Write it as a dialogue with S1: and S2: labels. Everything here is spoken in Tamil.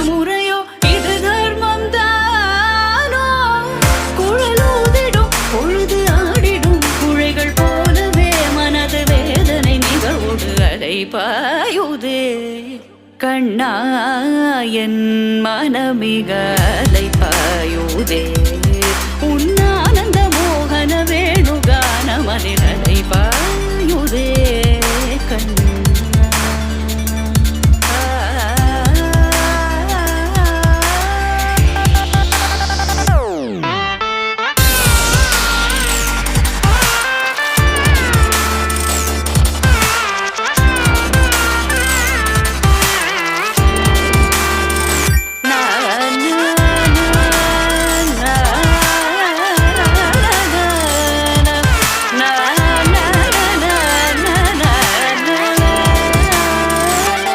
S1: முறையோ இது தர்மம் தானோ குழலூதிடும் பொழுது ஆடிடும் குழைகள் போலவே மனது வேதனை நிகழ்வோடு அலை பாயுதே கண்ணா என் மனமிக அலை பாயுதே உன்னானந்த மோகன வேணுகானமனை